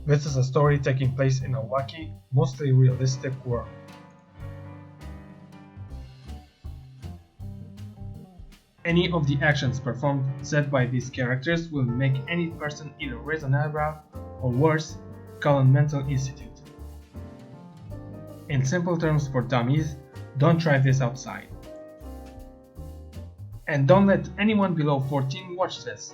This is a story taking place in a wacky, mostly realistic world. Any of the actions performed said by these characters will make any person either raise an eyebrow or worse, call a mental institute. In simple terms for dummies, don't try this outside. And don't let anyone below 14 watch this.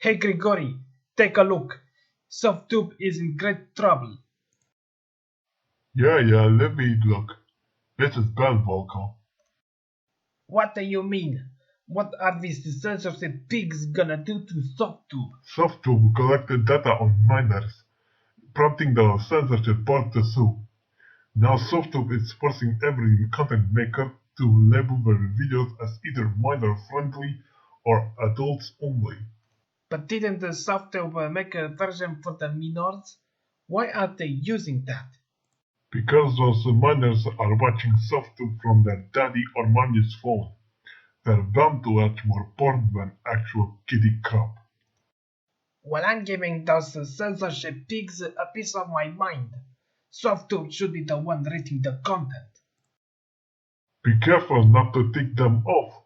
Hey Grigori, take a look. SoftTube is in great trouble. Yeah, let me look. This is bad, Volko. What do you mean? What are these censorship pigs gonna do to SoftTube? SoftTube collected data on minors, prompting the censorship board to sue. Now SoftTube is forcing every content maker to label their videos as either minor-friendly or adults only. But didn't the SoftTube make a version for the minors? Why are they using that? Because those minors are watching SoftTube from their daddy or mommy's phone. They're bound to watch more porn than actual kiddie crap. Well, I'm giving those censorship pigs a piece of my mind. SoftTube should be the one rating the content. Be careful not to tick them off.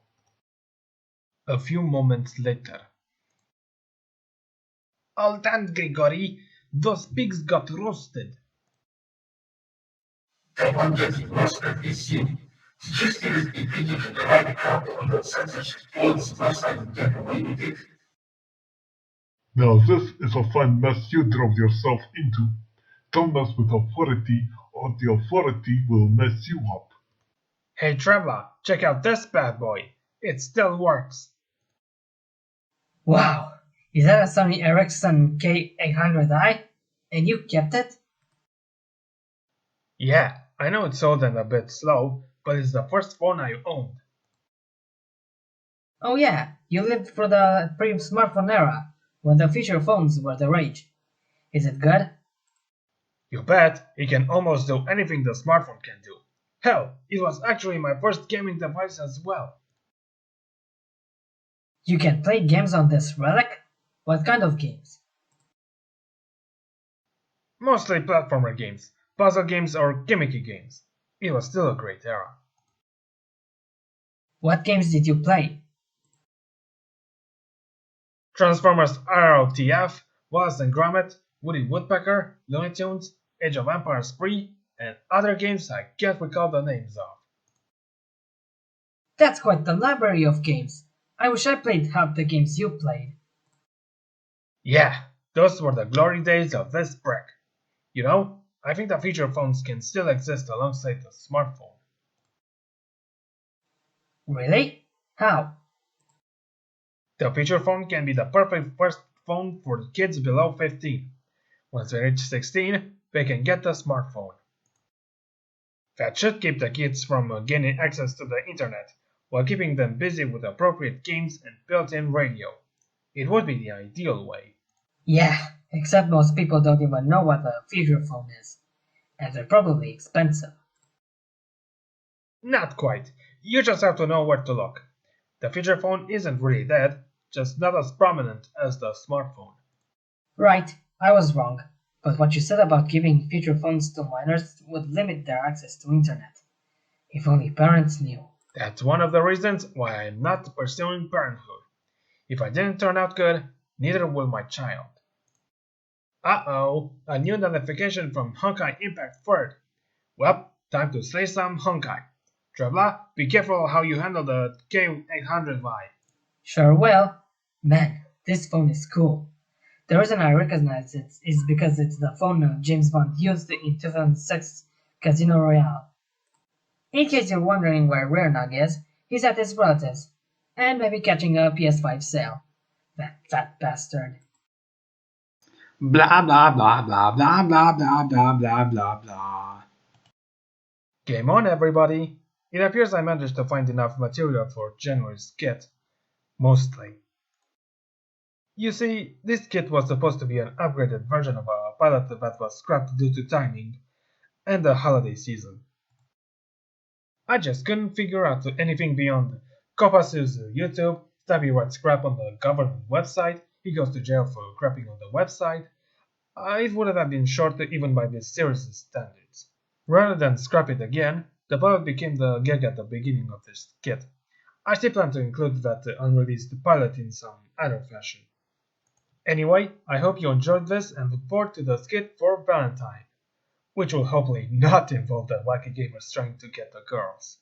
A few moments later. All done, Grigori. Those pigs got roasted. Der Mann, der sie roasted, ist you. Sie just needed to be thinking of the right crowd on the censorship boards roasted their community. Now this is a fine mess you drove yourself into. Don't mess with authority or the authority will mess you up. Hey Trebla, check out this bad boy. It still works. Wow, is that a Sony Ericsson K800i? And you kept it? Yeah, I know it's old and a bit slow, but it's the first phone I owned. Oh yeah, you lived through the pre-smartphone era, when the feature phones were the rage. Is it good? You bet, it can almost do anything the smartphone can do. Hell, it was actually my first gaming device as well. You can play games on this relic? What kind of games? Mostly platformer games, puzzle games or gimmicky games. It was still a great era. What games did you play? Transformers RRTF, Wallace and Gromit, Woody Woodpecker, Looney Tunes, Age of Empires 3, and other games I can't recall the names of. That's quite the library of games. I wish I played half the games you played. Yeah, those were the glory days of this brick. You know, I think the feature phones can still exist alongside the smartphone. Really? How? The feature phone can be the perfect first phone for kids below 15. Once they reach 16, they can get the smartphone. That should keep the kids from gaining access to the internet, while keeping them busy with appropriate games and built-in radio. It would be the ideal way. Yeah, except most people don't even know what a feature phone is. And they're probably expensive. Not quite. You just have to know where to look. The feature phone isn't really dead, just not as prominent as the smartphone. Right, I was wrong. But what you said about giving feature phones to minors would limit their access to internet. If only parents knew. That's one of the reasons why I'm not pursuing parenthood. If I didn't turn out good, neither will my child. Uh-oh, a new notification from Honkai Impact Third. Well, time to slay some Honkai. Trebla, be careful how you handle the K800i. Sure will. Man, this phone is cool. The reason I recognize it is because it's the phone James Bond used in 2006 Casino Royale. In case you're wondering where Rearnug is, he's at his relatives, and maybe catching a PS5 sale. That fat bastard. Blah blah blah blah blah blah blah blah blah blah blah. Game on, everybody! It appears I managed to find enough material for January's skit. Mostly. You see, this kit was supposed to be an upgraded version of a pilot that was scrapped due to timing and the holiday season. I just couldn't figure out anything beyond Kopasu's YouTube, Stabby writes crap on the government website, he goes to jail for crapping on the website. It would have been short even by this series' standards. Rather than scrap it again, the pilot became the gag at the beginning of this kit. I still plan to include that unreleased pilot in some other fashion. Anyway, I hope you enjoyed this and look forward to the skit for Valentine, which will hopefully not involve the wacky gamers trying to get the girls.